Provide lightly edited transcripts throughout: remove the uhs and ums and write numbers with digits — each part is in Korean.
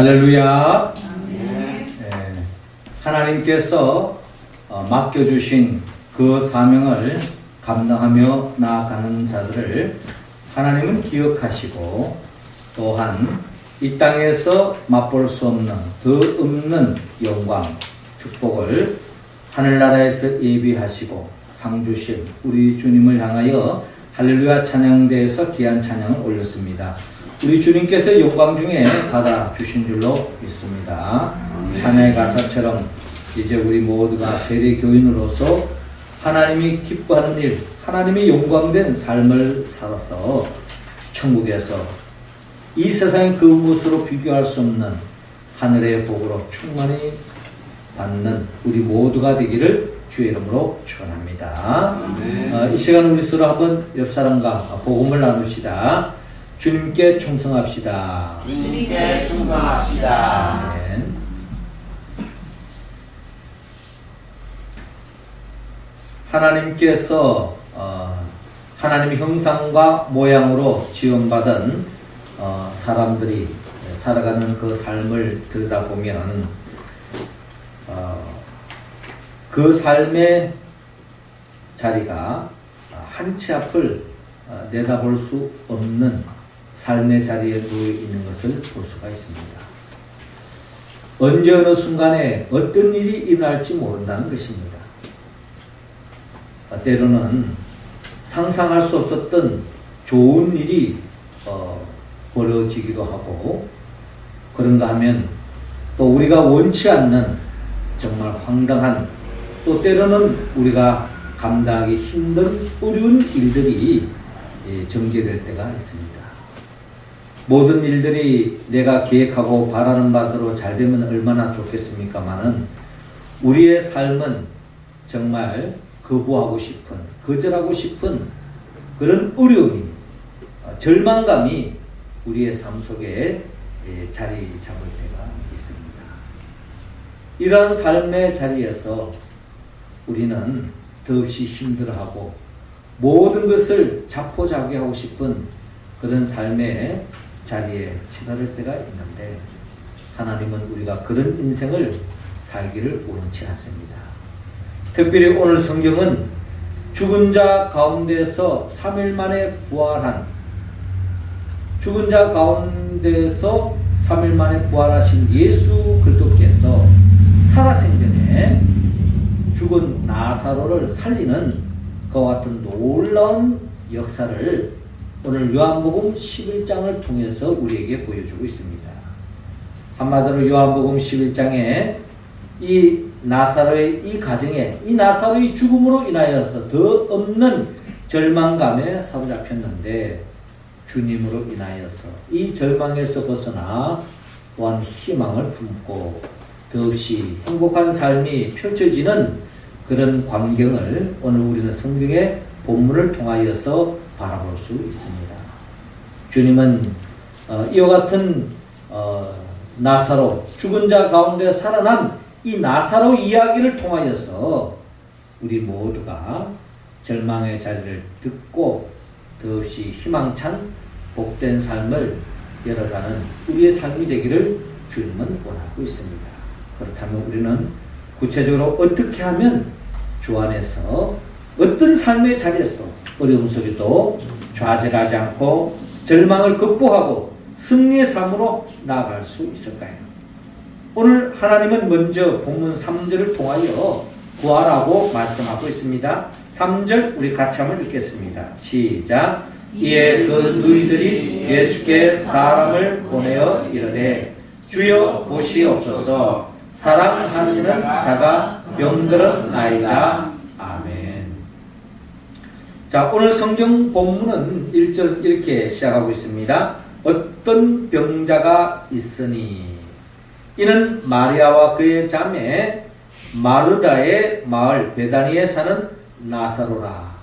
할렐루야. 하나님께서 맡겨주신 그 사명을 감당하며 나아가는 자들을 하나님은 기억하시고, 또한 이 땅에서 맛볼 수 없는 더 없는 영광, 축복을 하늘나라에서 예비하시고 상 주신 우리 주님을 향하여 할렐루야 찬양대에서 귀한 찬양을 올렸습니다. 우리 주님께서 영광 중에 받아주신 줄로 믿습니다. 찬양의 가사처럼 이제 우리 모두가 세례 교인으로서 하나님이 기뻐하는 일, 하나님이 영광된 삶을 살아서 천국에서 이 세상의 그 무엇으로 비교할 수 없는 하늘의 복으로 충만히 받는 우리 모두가 되기를 주의 이름으로 축원합니다. 이 시간 우리 서로 한번 옆 사람과 복음을 나눕시다. 주님께 충성합시다. 주님께 충성합시다. 아멘. 하나님께서 하나님의 형상과 모양으로 지원받은 사람들이 살아가는 그 삶을 들여다보면 그 삶의 자리가 한 치 앞을 내다볼 수 없는 삶의 자리에 놓여 있는 것을 볼 수가 있습니다. 언제 어느 순간에 어떤 일이 일어날지 모른다는 것입니다. 때로는 상상할 수 없었던 좋은 일이 벌어지기도 하고, 그런가 하면 또 우리가 원치 않는 정말 황당한, 또 때로는 우리가 감당하기 힘든 어려운 일들이 전개될 때가 있습니다. 모든 일들이 내가 계획하고 바라는 바대로 잘 되면 얼마나 좋겠습니까마는 우리의 삶은 정말 거부하고 싶은, 거절하고 싶은 그런 어려움이, 절망감이 우리의 삶 속에 자리 잡을 때가 있습니다. 이러한 삶의 자리에서 우리는 더없이 힘들어하고 모든 것을 자포자기하고 싶은 그런 삶의 자리에 치달을 때가 있는데, 하나님은 우리가 그런 인생을 살기를 원치 않습니다. 특별히 오늘 성경은 죽은 자 가운데서 3일 만에 부활한, 죽은 자 가운데서 3일 만에 부활하신 예수 그리스도께서 살아생전에 죽은 나사로를 살리는 그와 같은 놀라운 역사를 오늘 요한복음 11장을 통해서 우리에게 보여주고 있습니다. 한마디로 요한복음 11장에 이 나사로의 이 가정에, 이 나사로의 죽음으로 인하여서 더 없는 절망감에 사로잡혔는데, 주님으로 인하여서 이 절망에서 벗어나 또한 희망을 품고 더없이 행복한 삶이 펼쳐지는 그런 광경을 오늘 우리는 성경의 본문을 통하여서 바라볼 수 있습니다. 주님은 이와 같은 나사로, 죽은 자 가운데 살아난 이 나사로 이야기를 통하여서 우리 모두가 절망의 자리를 듣고 더없이 희망찬 복된 삶을 열어가는 우리의 삶이 되기를 주님은 원하고 있습니다. 그렇다면 우리는 구체적으로 어떻게 하면 주 안에서 어떤 삶의 자리에서도 어려움 속에도 좌절하지 않고 절망을 극복하고 승리의 삶으로 나아갈 수 있을까요? 오늘 하나님은 먼저 본문 3절을 통하여 구하라고 말씀하고 있습니다. 3절 우리 같이 한번 읽겠습니다. 시작. 이에 그 누이들이 예수께 사람을 보내어 이르되 주여 보시옵소서, 사랑하시는 자가 병들었나이다. 아멘. 자, 오늘 성경 본문은 1절 이렇게 시작하고 있습니다. 어떤 병자가 있으니, 이는 마리아와 그의 자매 마르다의 마을 베다니에 사는 나사로라.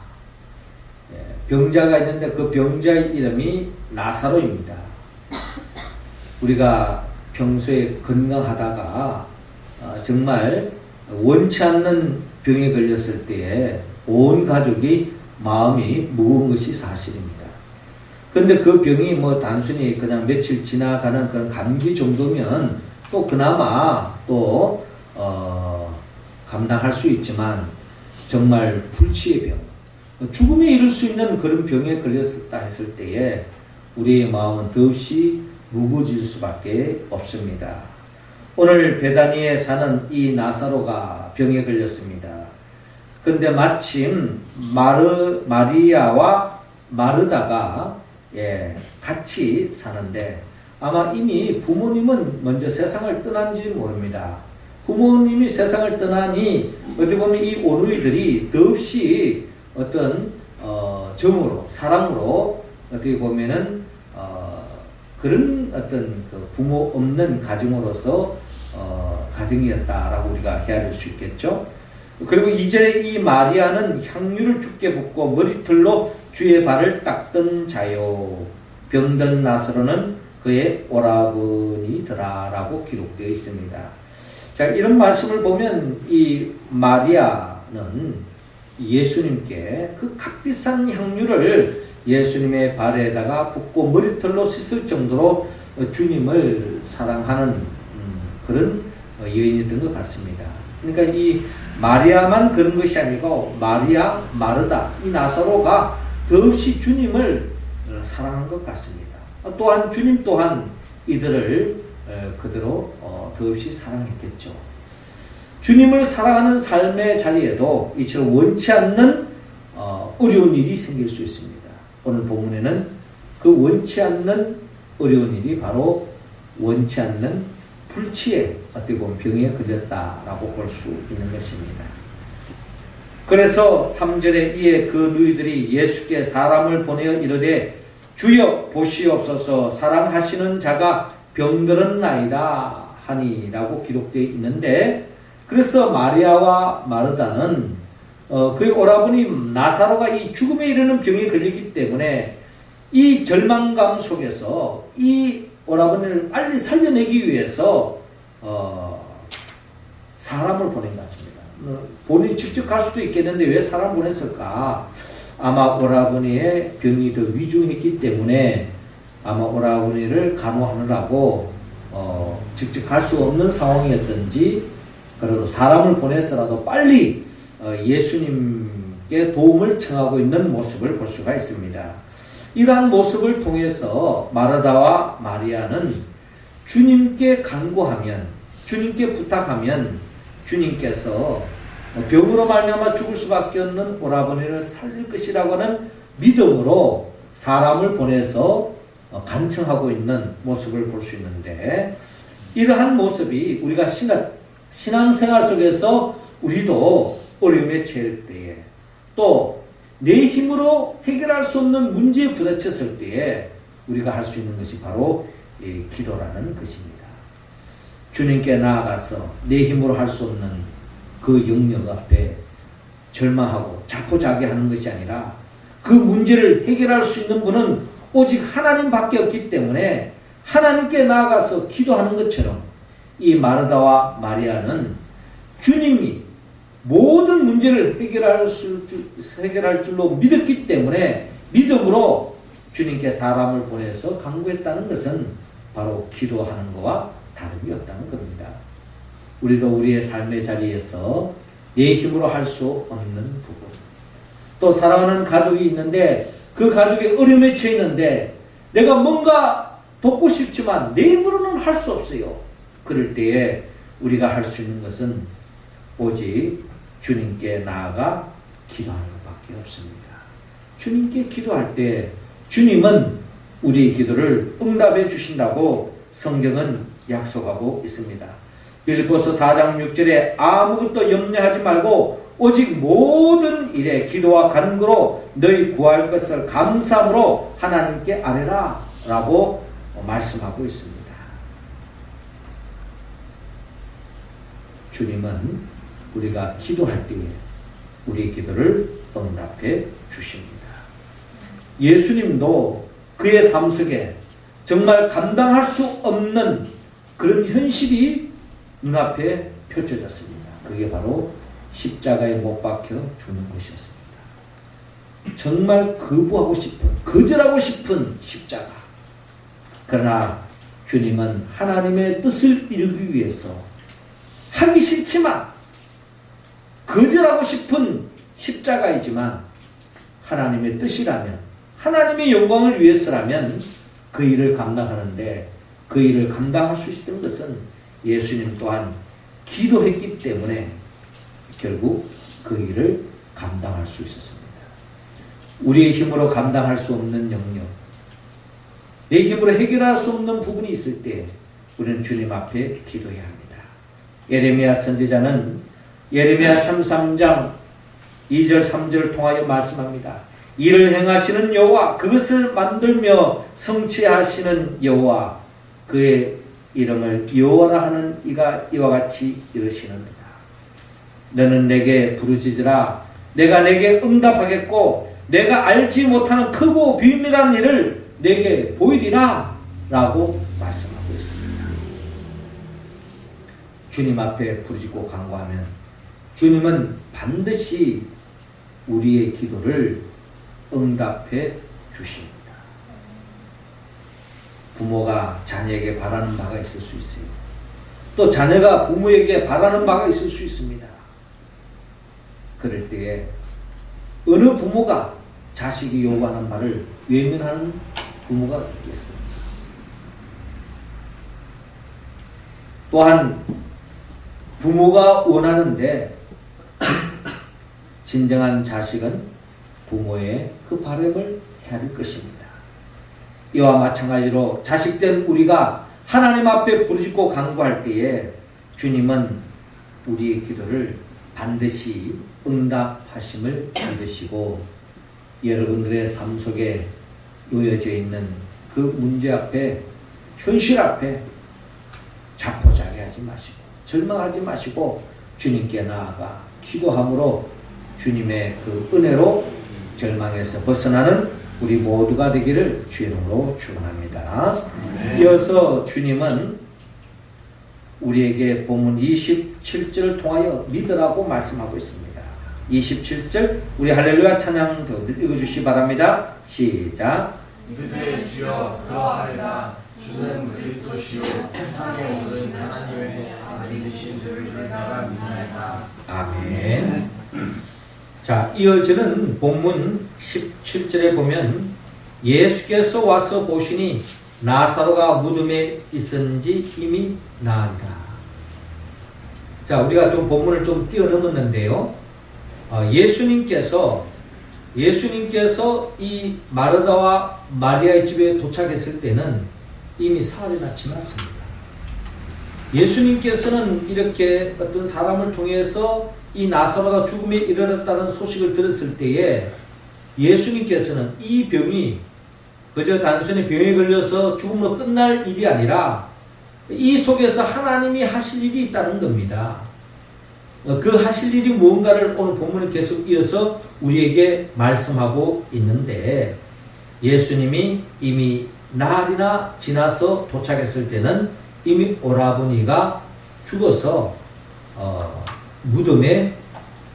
병자가 있는데 그 병자의 이름이 나사로입니다. 우리가 평소에 건강하다가 정말 원치 않는 병에 걸렸을 때에 온 가족이 마음이 무거운 것이 사실입니다. 근데 그 병이 뭐 단순히 그냥 며칠 지나가는 그런 감기 정도면 또 그나마 또 감당할 수 있지만 정말 불치의 병, 죽음에 이를 수 있는 그런 병에 걸렸다 했을 때에 우리의 마음은 더없이 무거워질 수밖에 없습니다. 오늘 베다니에 사는 이 나사로가 병에 걸렸습니다. 근데 마침 마리아와 마르다가 같이 사는데 아마 이미 부모님은 먼저 세상을 떠난지 모릅니다. 부모님이 세상을 떠나니 어떻게 보면 이 오누이들이 더없이 어떤 정으로 사랑으로 어떻게 보면은 그런 어떤 그 부모 없는 가정으로서 가정이었다라고 우리가 헤아릴 수 있겠죠. 그리고 이제 이 마리아는 향유를 주께 붓고 머리털로 주의 발을 닦던 자요. 병든 나사로는 그의 오라버니더라라고 기록되어 있습니다. 자, 이런 말씀을 보면 이 마리아는 예수님께 그 값비싼 향유를 예수님의 발에다가 붓고 머리털로 씻을 정도로 주님을 사랑하는 그런 여인이었던 것 같습니다. 그러니까 이 마리아만 그런 것이 아니고 마리아, 마르다, 이 나사로가 더없이 주님을 사랑한 것 같습니다. 또한 주님 또한 이들을 그대로 더없이 사랑했겠죠. 주님을 사랑하는 삶의 자리에도 이처럼 원치 않는 어려운 일이 생길 수 있습니다. 오늘 본문에는 그 원치 않는 어려운 일이 바로 원치 않는 불치에 어떻게 보면 병에 걸렸다라고 볼 수 있는 것입니다. 그래서 3절에 이에 그 누이들이 예수께 사람을 보내어 이르되 주여 보시옵소서 사랑하시는 자가 병들었나이다 하니라고 기록되어 있는데, 그래서 마리아와 마르다는 그의 오라버니 나사로가 이 죽음에 이르는 병에 걸리기 때문에 이 절망감 속에서 이 오라버니를 빨리 살려내기 위해서 사람을 보낸 것 같습니다. 본인이 직접 갈 수도 있겠는데 왜 사람 보냈을까? 아마 오라버니의 병이 더 위중했기 때문에 아마 오라버니를 간호하느라고 직접 갈 수 없는 상황이었던지, 그래도 사람을 보내서라도 빨리 예수님께 도움을 청하고 있는 모습을 볼 수가 있습니다. 이러한 모습을 통해서 마르다와 마리아는 주님께 간구하면, 주님께 부탁하면 주님께서 병으로 말미암아 죽을 수밖에 없는 오라버니를 살릴 것이라고 하는 믿음으로 사람을 보내서 간청하고 있는 모습을 볼 수 있는데, 이러한 모습이 우리가 신앙생활 속에서 우리도 어려움에 처할 때에, 또 내 힘으로 해결할 수 없는 문제에 부딪혔을 때에 우리가 할 수 있는 것이 바로 기도라는 것입니다. 주님께 나아가서 내 힘으로 할 수 없는 그 영역 앞에 절망하고 자포자기하는 것이 아니라 그 문제를 해결할 수 있는 분은 오직 하나님밖에 없기 때문에 하나님께 나아가서 기도하는 것처럼 이 마르다와 마리아는 주님이 모든 문제를 해결할 줄로 믿었기 때문에 믿음으로 주님께 사람을 보내서 간구했다는 것은 바로 기도하는 것과 다름이 없다는 겁니다. 우리도 우리의 삶의 자리에서 내 힘으로 할 수 없는 부분, 또 사랑하는 가족이 있는데 그 가족이 어려움에 처해 있는데 내가 뭔가 돕고 싶지만 내 힘으로는 할 수 없어요. 그럴 때에 우리가 할 수 있는 것은 오직 주님께 나아가 기도하는 것밖에 없습니다. 주님께 기도할 때 주님은 우리의 기도를 응답해 주신다고 성경은 약속하고 있습니다. 빌립보서 4장 6절에 아무것도 염려하지 말고 오직 모든 일에 기도와 간구로 너희 구할 것을 감사함으로 하나님께 아뢰라 라고 말씀하고 있습니다. 주님은 우리가 기도할 때에 우리의 기도를 응답해 주십니다. 예수님도 그의 삶 속에 정말 감당할 수 없는 그런 현실이 눈앞에 펼쳐졌습니다. 그게 바로 십자가에 못 박혀 죽는 것이었습니다. 정말 거부하고 싶은, 거절하고 싶은 십자가. 그러나 주님은 하나님의 뜻을 이루기 위해서 하기 싫지만 거절하고 싶은 십자가이지만 하나님의 뜻이라면, 하나님의 영광을 위해서라면 그 일을 감당하는데, 그 일을 감당할 수 있었던 것은 예수님 또한 기도했기 때문에 결국 그 일을 감당할 수 있었습니다. 우리의 힘으로 감당할 수 없는 영역, 내 힘으로 해결할 수 없는 부분이 있을 때 우리는 주님 앞에 기도해야 합니다. 예레미야 선지자는 예레미야 33장 2절 3절을 통하여 말씀합니다. 이를 행하시는 여호와, 그것을 만들며 성취하시는 여호와, 그의 이름을 여호와라 하는 이가 이와 같이 이르시느니라. 너는 내게 부르짖으라. 내가 내게 응답하겠고 내가 알지 못하는 크고 비밀한 일을 내게 보이리라 라고 말씀하고 있습니다. 주님 앞에 부르짖고 간구하면 주님은 반드시 우리의 기도를 응답해 주십니다. 부모가 자녀에게 바라는 바가 있을 수 있어요. 또 자녀가 부모에게 바라는 바가 있을 수 있습니다. 그럴 때에 어느 부모가 자식이 요구하는 바를 외면하는 부모가 있겠습니까? 또한 부모가 원하는데 진정한 자식은 부모의 그 바람을 헤아릴 것입니다. 이와 마찬가지로 자식된 우리가 하나님 앞에 부르짖고 간구할 때에 주님은 우리의 기도를 반드시 응답하심을 믿으시고 여러분들의 삶 속에 놓여져 있는 그 문제 앞에, 현실 앞에 자포자기하지 마시고 절망하지 마시고 주님께 나아가 기도함으로 주님의 그 은혜로 절망에서 벗어나는 우리 모두가 되기를 주의 이름으로 축원합니다. 이어서 주님은 우리에게 본문 27절을 통하여 믿으라고 말씀하고 있습니다. 27절 우리 할렐루야 찬양 읽어주시기 바랍니다. 시작. 그대 주여 그러하리다. 주는 그리스도시요 세상에 오는 하나님의 아들이신 줄을 내가 믿나이다. 아멘. 자, 이어지는 본문 17절에 보면 예수께서 와서 보시니 나사로가 무덤에 있은지 이미 나으리라. 자, 우리가 좀 본문을 좀 뛰어넘었는데요. 예수님께서 이 마르다와 마리아의 집에 도착했을 때는 이미 사흘이나 지났습니다. 예수님께서는 이렇게 어떤 사람을 통해서 이 나사로가 죽음에 이르렀다는 소식을 들었을 때에 예수님께서는 이 병이 그저 단순히 병에 걸려서 죽음으로 끝날 일이 아니라 이 속에서 하나님이 하실 일이 있다는 겁니다. 그 하실 일이 무언가를 오늘 본문에 계속 이어서 우리에게 말씀하고 있는데 예수님이 이미 나흘이나 지나서 도착했을 때는 이미 오라버니가 죽어서 무덤에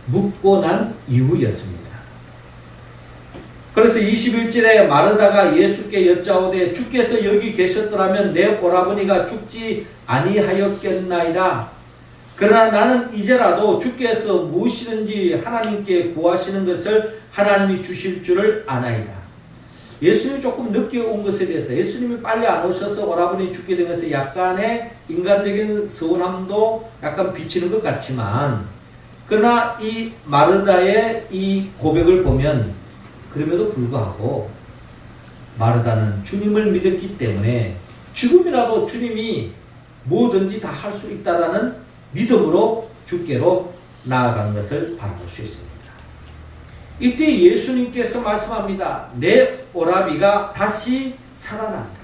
묻고 난 이후였습니다. 그래서 21절에 마르다가 예수께 여짜오되 주께서 여기 계셨더라면 내 오라버니가 죽지 아니하였겠나이다. 그러나 나는 이제라도 주께서 무엇이든지 하나님께 구하시는 것을 하나님이 주실 줄을 아나이다. 예수님이 조금 늦게 온 것에 대해서 예수님이 빨리 안 오셔서 오라버니 죽게 된 것에 약간의 인간적인 서운함도 약간 비치는 것 같지만 그러나 이 마르다의 이 고백을 보면 그럼에도 불구하고 마르다는 주님을 믿었기 때문에 지금이라도 주님이 뭐든지 다 할 수 있다라는 믿음으로 주께로 나아간 것을 바라볼 수 있습니다. 이때 예수님께서 말씀합니다. 내 오라비가 다시 살아난다.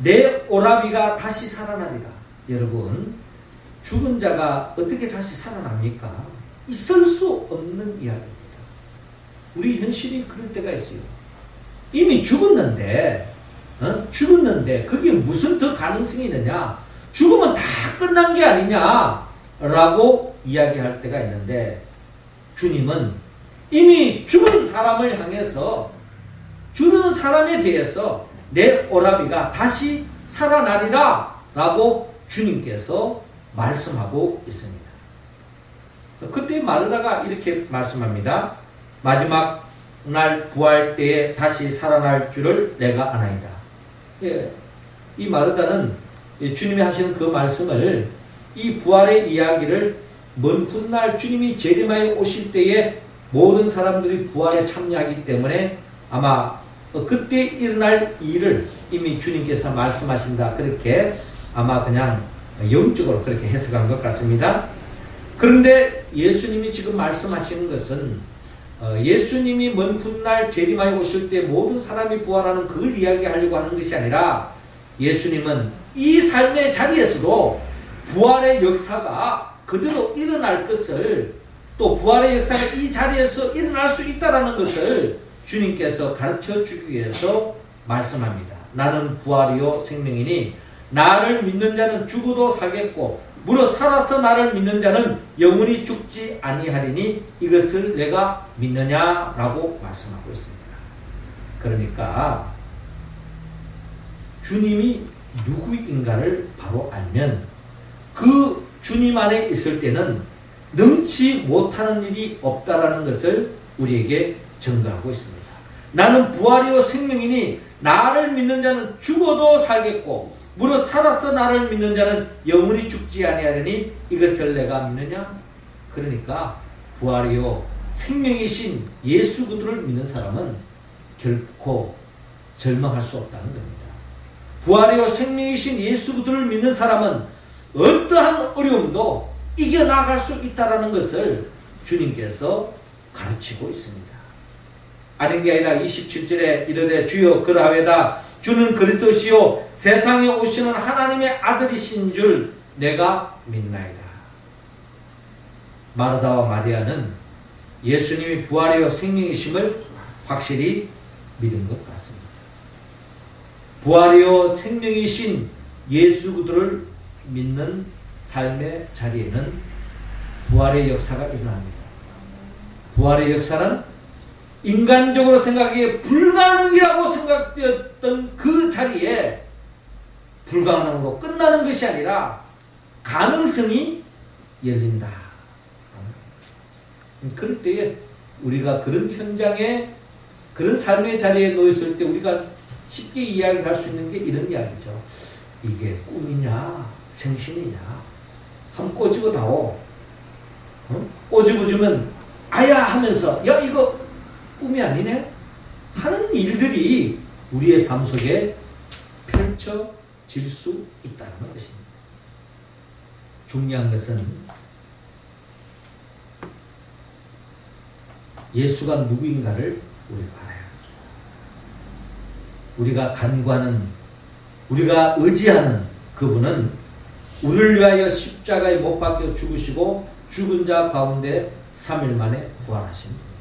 내 오라비가 다시 살아나리라. 여러분, 죽은 자가 어떻게 다시 살아납니까? 있을 수 없는 이야기입니다. 우리 현실이 그럴 때가 있어요. 이미 죽었는데 그게 무슨 더 가능성이 있느냐? 죽으면 다 끝난 게 아니냐라고 이야기할 때가 있는데 주님은 이미 죽은 사람을 향해서 죽은 사람에 대해서 내 오라비가 다시 살아나리라 라고 주님께서 말씀하고 있습니다. 그때 마르다가 이렇게 말씀합니다. 마지막 날 부활 때에 다시 살아날 줄을 내가 아나이다. 예, 이 마르다는 주님이 하시는 그 말씀을, 이 부활의 이야기를 먼 훗날 주님이 재림하여 오실 때에 모든 사람들이 부활에 참여하기 때문에 아마 그때 일어날 일을 이미 주님께서 말씀하신다, 그렇게 아마 그냥 영적으로 그렇게 해석한 것 같습니다. 그런데 예수님이 지금 말씀하시는 것은 예수님이 먼 훗날 재림하여 오실 때 모든 사람이 부활하는 그걸 이야기하려고 하는 것이 아니라, 예수님은 이 삶의 자리에서도 부활의 역사가 그대로 일어날 것을, 또 부활의 역사가 이 자리에서 일어날 수 있다는 것을 주님께서 가르쳐 주기 위해서 말씀합니다. 나는 부활이요 생명이니 나를 믿는 자는 죽어도 살겠고 무릇 살아서 나를 믿는 자는 영원히 죽지 아니하리니 이것을 내가 믿느냐라고 말씀하고 있습니다. 그러니까 주님이 누구인가를 바로 알면 그 주님 안에 있을 때는 능치 못하는 일이 없다라는 것을 우리에게 증거하고 있습니다. 나는 부활이요 생명이니 나를 믿는 자는 죽어도 살겠고 무릇 살아서 나를 믿는 자는 영원히 죽지 아니하리니 이것을 내가 믿느냐? 그러니까 부활이요 생명이신 예수 그리스도를 믿는 사람은 결코 절망할 수 없다는 겁니다. 부활이요 생명이신 예수 그리스도를 믿는 사람은 어떠한 어려움도 이겨나갈 수 있다는 것을 주님께서 가르치고 있습니다. 아닌 게 아니라 27절에 이르되 주여 그러하외다 주는 그리스도시요 세상에 오시는 하나님의 아들이신 줄 내가 믿나이다. 마르다와 마리아는 예수님이 부활이요 생명이심을 확실히 믿은 것 같습니다. 부활이요 생명이신 예수 그리스도를 믿는 삶의 자리에는 부활의 역사가 일어납니다. 부활의 역사는 인간적으로 생각하기에 불가능이라고 생각되었던 그 자리에 불가능으로 끝나는 것이 아니라 가능성이 열린다. 그럴 때에 우리가 그런 현장에, 그런 삶의 자리에 놓였을 때 우리가 쉽게 이야기할 수 있는 게 이런 이야기죠. 이게 꿈이냐 생신이냐 한번 꼬집어 다오. 꼬집어 주면 아야 하면서 야 이거 꿈이 아니네 하는 일들이 우리의 삶 속에 펼쳐질 수 있다는 것입니다. 중요한 것은 예수가 누구인가를 우리가 알아야 합니다. 우리가 간구하는, 우리가 의지하는 그분은 우리를 위하여 십자가에 못 박혀 죽으시고 죽은 자 가운데 3일 만에 부활하신 분입니다.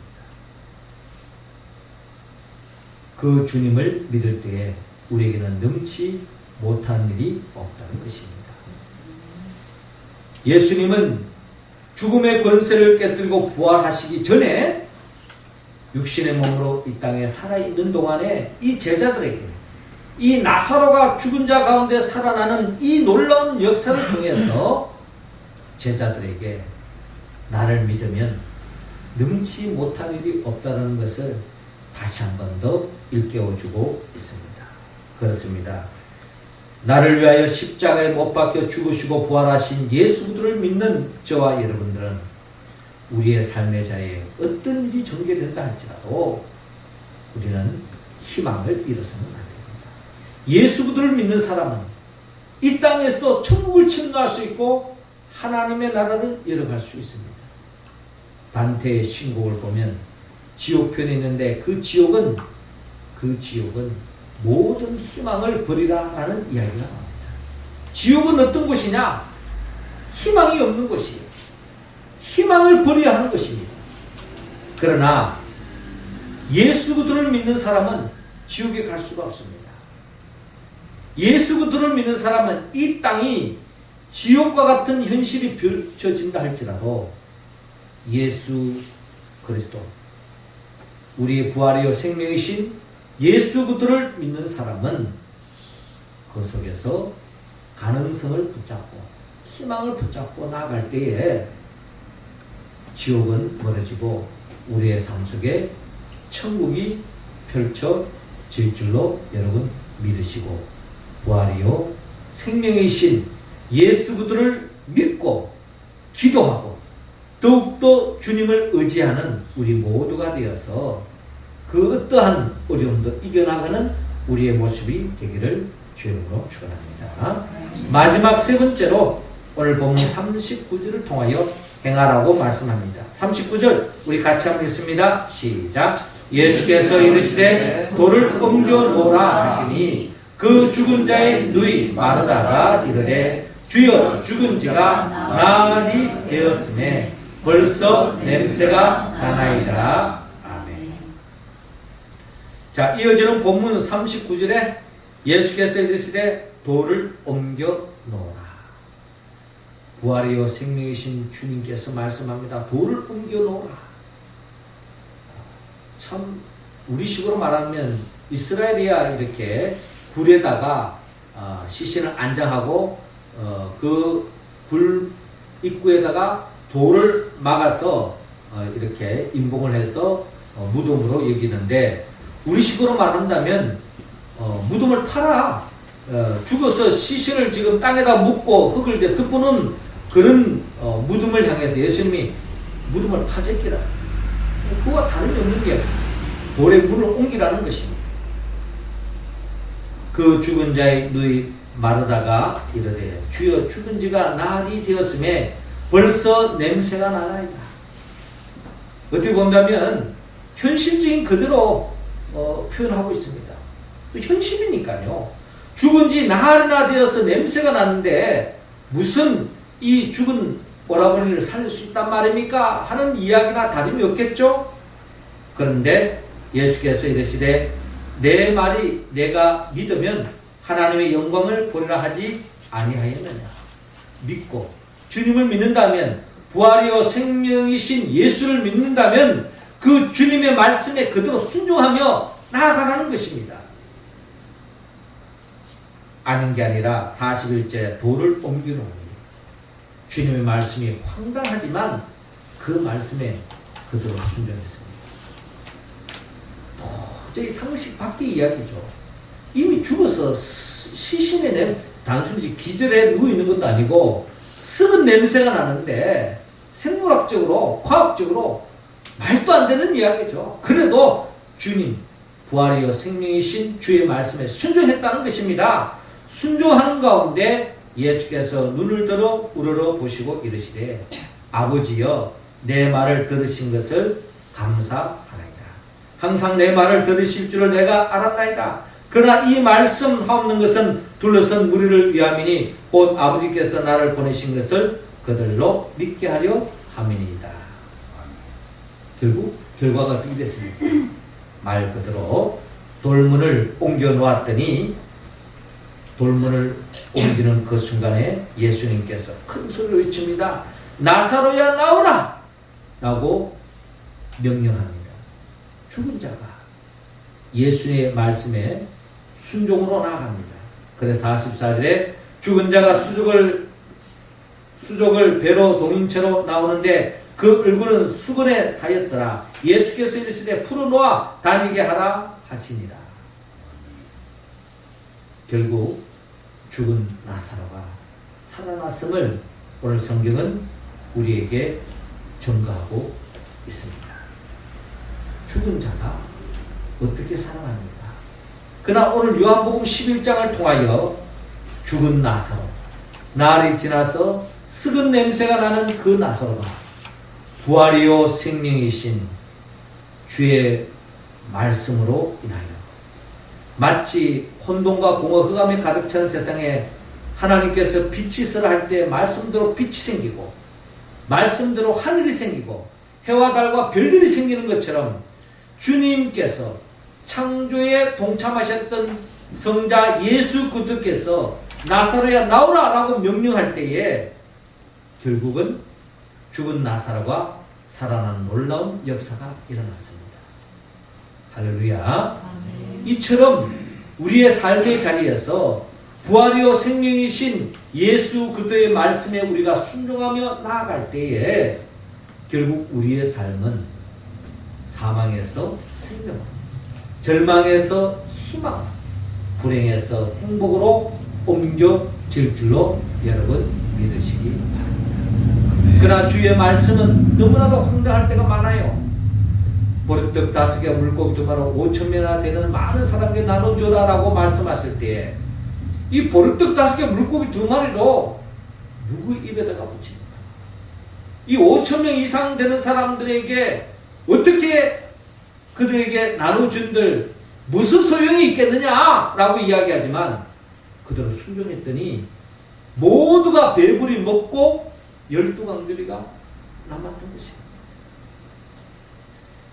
그 주님을 믿을 때에 우리에게는 능치 못한 일이 없다는 것입니다. 예수님은 죽음의 권세를 깨뜨리고 부활하시기 전에 육신의 몸으로 이 땅에 살아있는 동안에 이 제자들에게 이 나사로가 죽은 자 가운데 살아나는 이 놀라운 역사를 통해서 제자들에게 나를 믿으면 능치 못한 일이 없다는 것을 다시 한 번 더 일깨워주고 있습니다. 그렇습니다. 나를 위하여 십자가에 못 박혀 죽으시고 부활하신 예수 그리스도를 믿는 저와 여러분들은 우리의 삶의 자리에 어떤 일이 전개된다 할지라도 우리는 희망을 잃어서는 안 됩니다. 예수 그리스도를 믿는 사람은 이 땅에서도 천국을 침노할 수 있고 하나님의 나라를 열어갈 수 있습니다. 단테의 신곡을 보면 지옥편에 있는데 그 지옥은 모든 희망을 버리라 라는 이야기가 나옵니다. 지옥은 어떤 곳이냐? 희망이 없는 곳이에요. 희망을 버려야 하는 것입니다. 그러나 예수 그리스도를 믿는 사람은 지옥에 갈 수가 없습니다. 예수 그리스도를 믿는 사람은 이 땅이 지옥과 같은 현실이 펼쳐진다 할지라도 예수 그리스도 우리의 부활이요 생명이신 예수 그리스도를 믿는 사람은 그 속에서 가능성을 붙잡고 희망을 붙잡고 나아갈 때에 지옥은 멀어지고 우리의 삶 속에 천국이 펼쳐질 줄로 여러분 믿으시고 부활이요 생명이신 예수 그리스도를 믿고 기도하고 더욱더 주님을 의지하는 우리 모두가 되어서 그 어떠한 어려움도 이겨나가는 우리의 모습이 되기를 주님으로 축원합니다. 마지막 세 번째로 오늘 본문 39절을 통하여 행하라고 말씀합니다. 39절 우리 같이 한번 읽습니다. 시작. 예수께서 이르시되 돌을 옮겨 놓으라 하시니 그 죽은 자의 누이 마르다가 이르되 주여 죽은 지가 나흘이 되었음에 벌써 냄새가 나나이다. 아멘. 자, 이어지는 본문 39절에 예수께서 이르시되 돌을 옮겨 놓으라. 부활이요 생명이신 주님께서 말씀합니다. 돌을 옮겨 놓으라. 참 우리식으로 말하면 이스라엘이야 이렇게 굴에다가 시신을 안장하고 그 굴 입구에다가 돌을 막아서 이렇게 임봉을 해서 무덤으로 여기는데 우리식으로 말한다면 무덤을 팔아. 죽어서 시신을 지금 땅에다 묻고 흙을 이제 덮어놓은 그런 무덤을 향해서 예수님이 무덤을 파제끼라. 그와 다른 영역이야. 돌에 물을 옮기라는 것입니다. 그 죽은 자의 누이 마르다가 이르되 주여 죽은 지가 나흘이 되었음에 벌써 냄새가 나나이다. 어떻게 본다면 현실적인 그대로 표현하고 있습니다. 또 현실이니까요. 죽은 지 나흘이나 되어서 냄새가 나는데 무슨 이 죽은 오라버니를 살릴 수 있단 말입니까? 하는 이야기나 다름이 없겠죠? 그런데 예수께서 이르시되 내 말이 내가 믿으면 하나님의 영광을 보리라 하지 아니하였느냐. 믿고 주님을 믿는다면 부활이요 생명이신 예수를 믿는다면 그 주님의 말씀에 그대로 순종하며 나아가라는 것입니다. 아닌 게 아니라 41째 돌을 옮기는 주님의 말씀이 황당하지만 그 말씀에 그대로 순종했습니다. 도저히 상식 밖의 이야기죠. 이미 죽어서 시신에 단순히 기절해 누워있는 것도 아니고 썩은 냄새가 나는데 생물학적으로 과학적으로 말도 안 되는 이야기죠. 그래도 주님 부활이요 생명이신 주의 말씀에 순종했다는 것입니다. 순종하는 가운데 예수께서 눈을 들어 우러러 보시고 이르시되 아버지여 내 말을 들으신 것을 감사하나이다. 항상 내 말을 들으실 줄을 내가 알았나이다. 그러나 이 말씀하옵는 것은 둘러선 무리를 위함이니 곧 아버지께서 나를 보내신 것을 그들로 믿게 하려 함이니이다. 결국 결과가 어떻게 됐습니까? 말 그대로 돌문을 옮겨 놓았더니 돌문을 옮기는 그 순간에 예수님께서 큰 소리로 외칩니다. 나사로야 나오라! 라고 명령합니다. 죽은 자가 예수의 말씀에 순종으로 나아갑니다. 그래서 44절에 죽은 자가 수족을 배로 동인 채로 나오는데 그 얼굴은 수건에 사였더라. 예수께서 이르시되 풀어놓아 다니게 하라 하시니라. 결국 죽은 나사로가 살아났음을 오늘 성경은 우리에게 증거하고 있습니다. 죽은 자가 어떻게 살아납니까? 그러나 오늘 요한복음 11장을 통하여 죽은 나사로, 날이 지나서 썩은 냄새가 나는 그 나사로가 부활이요 생명이신 주의 말씀으로 인하여 마치 혼돈과 공허 흑암에 가득 찬 세상에 하나님께서 빛이 있으라 할 때 말씀대로 빛이 생기고 말씀대로 하늘이 생기고 해와 달과 별들이 생기는 것처럼 주님께서 창조에 동참하셨던 성자 예수 그리스도께서 나사로야 나오라 라고 명령할 때에 결국은 죽은 나사로가 살아난 놀라운 역사가 일어났습니다. 할렐루야. 이처럼 우리의 삶의 자리에서 부활이요 생명이신 예수 그리스도의 말씀에 우리가 순종하며 나아갈 때에 결국 우리의 삶은 사망에서 생명, 절망에서 희망, 불행에서 행복으로 옮겨질 줄로 여러분 믿으시기 바랍니다. 그러나 주의 말씀은 너무나도 황당할 때가 많아요. 보리떡 5개 물고기 2마리 5,000명이나 되는 많은 사람에게 나눠주라 라고 말씀하실 때에 이 보리떡 5개 물고기 2마리로 누구 입에다가 붙입니까? 이 5,000명 이상 되는 사람들에게 어떻게 그들에게 나눠준들 무슨 소용이 있겠느냐 라고 이야기하지만 그대로 순종했더니 모두가 배불리 먹고 12강줄이가 남았던 것입니다.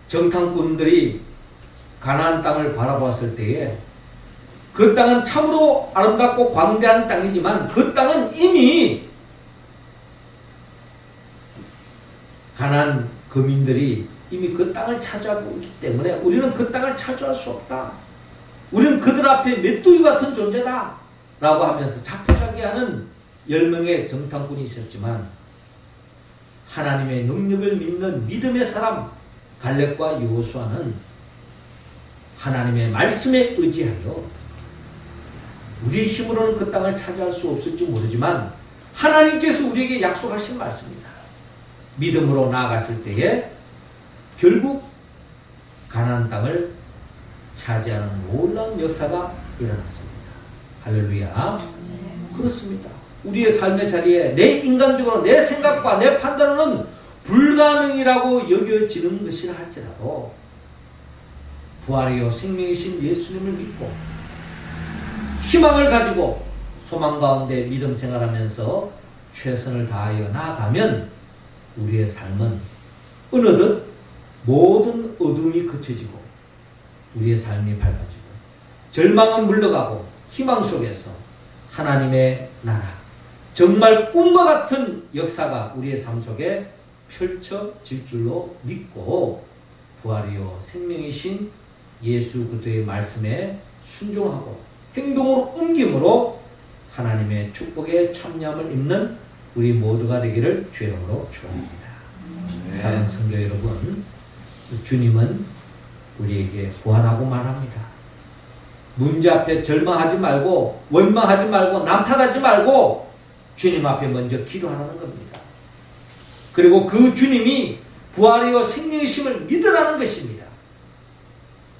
정탐꾼들이 가나안 땅을 바라보았을 때에 그 땅은 참으로 아름답고 광대한 땅이지만 그 땅은 이미 가나안 거민들이 이미 그 땅을 차지하고 있기 때문에 우리는 그 땅을 차지할 수 없다. 우리는 그들 앞에 메뚜기 같은 존재다. 라고 하면서 자포자기하는 10명의 정탐꾼이 있었지만 하나님의 능력을 믿는 믿음의 사람 갈렙과 여호수아는 하나님의 말씀에 의지하여 우리의 힘으로는 그 땅을 차지할 수 없을지 모르지만 하나님께서 우리에게 약속하신 말씀입니다. 믿음으로 나아갔을 때에 결국 가나안 땅을 차지하는 놀라운 역사가 일어났습니다. 할렐루야. 그렇습니다. 우리의 삶의 자리에 내 인간적으로 내 생각과 내 판단으로는 불가능이라고 여겨지는 것이라 할지라도 부활이요 생명이신 예수님을 믿고 희망을 가지고 소망 가운데 믿음 생활하면서 최선을 다하여 나아가면 우리의 삶은 어느덧 모든 어둠이 그쳐지고 우리의 삶이 밝아지고 절망은 물러가고 희망 속에서 하나님의 나라 정말 꿈과 같은 역사가 우리의 삶 속에 펼쳐질 줄로 믿고 부활이요 생명이신 예수 그리스도의 말씀에 순종하고 행동으로 옮김으로 하나님의 축복에 참여함을 입는 우리 모두가 되기를 주의 이름으로 축원합니다. 사랑하는 성도 여러분, 주님은 우리에게 부활하고 말합니다. 문제 앞에 절망하지 말고 원망하지 말고 남탓하지 말고 주님 앞에 먼저 기도하라는 겁니다. 그리고 그 주님이 부활이요 생명이심을 믿으라는 것입니다.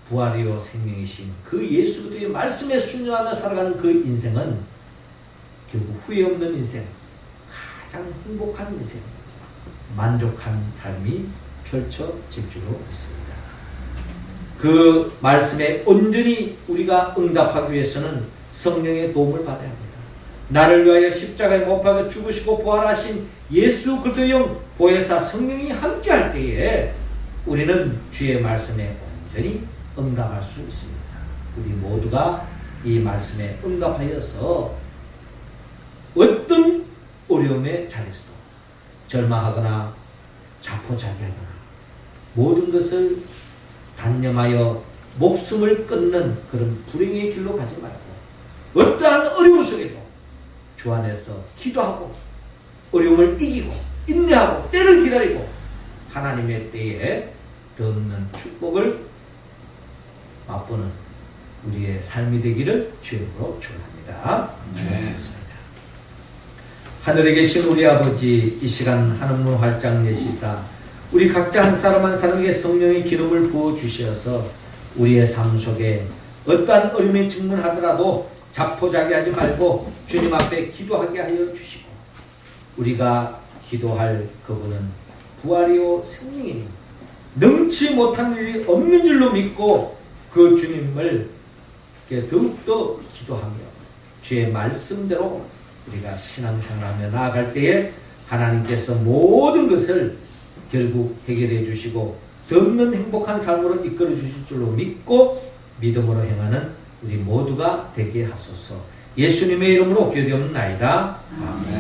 부활이요 생명이신 그 예수 그리스도의 말씀에 순종하며 살아가는 그 인생은 결국 후회 없는 인생, 가장 행복한 인생, 만족한 삶이 펼쳐질 줄로 믿습니다. 그 말씀에 온전히 우리가 응답하기 위해서는 성령의 도움을 받아야 합니다. 나를 위하여 십자가에 못 박아 죽으시고 부활하신 예수 그리스도의 영 보혜사 성령이 함께할 때에 우리는 주의 말씀에 온전히 응답할 수 있습니다. 우리 모두가 이 말씀에 응답하여서 어떤 어려움의 자리에서도 절망하거나 자포자기하거나 모든 것을 단념하여 목숨을 끊는 그런 불행의 길로 가지 말고 어떠한 어려움 속에도 주 안에서 기도하고 어려움을 이기고 인내하고 때를 기다리고 하나님의 때에 덧는 축복을 맛보는 우리의 삶이 되기를 주님으로 축원합니다. 기도하겠습니다. 하늘에 계신 우리 아버지, 이 시간 하늘문 활짝 내시사 우리 각자 한 사람 한 사람에게 성령의 기름을 부어주셔서 우리의 삶 속에 어떠한 어려움에 직면하더라도 자포자기하지 말고 주님 앞에 기도하게 하여 주시고 우리가 기도할 그분은 부활이요 생명이니 능치 못한 일이 없는 줄로 믿고 그 주님을 더욱더 기도하며 주의 말씀대로 우리가 신앙생활하며 나아갈 때에 하나님께서 모든 것을 결국 해결해 주시고 더 없는 행복한 삶으로 이끌어 주실 줄로 믿고 믿음으로 행하는 우리 모두가 되게 하소서. 예수님의 이름으로 기도드리옵나이다. 아멘.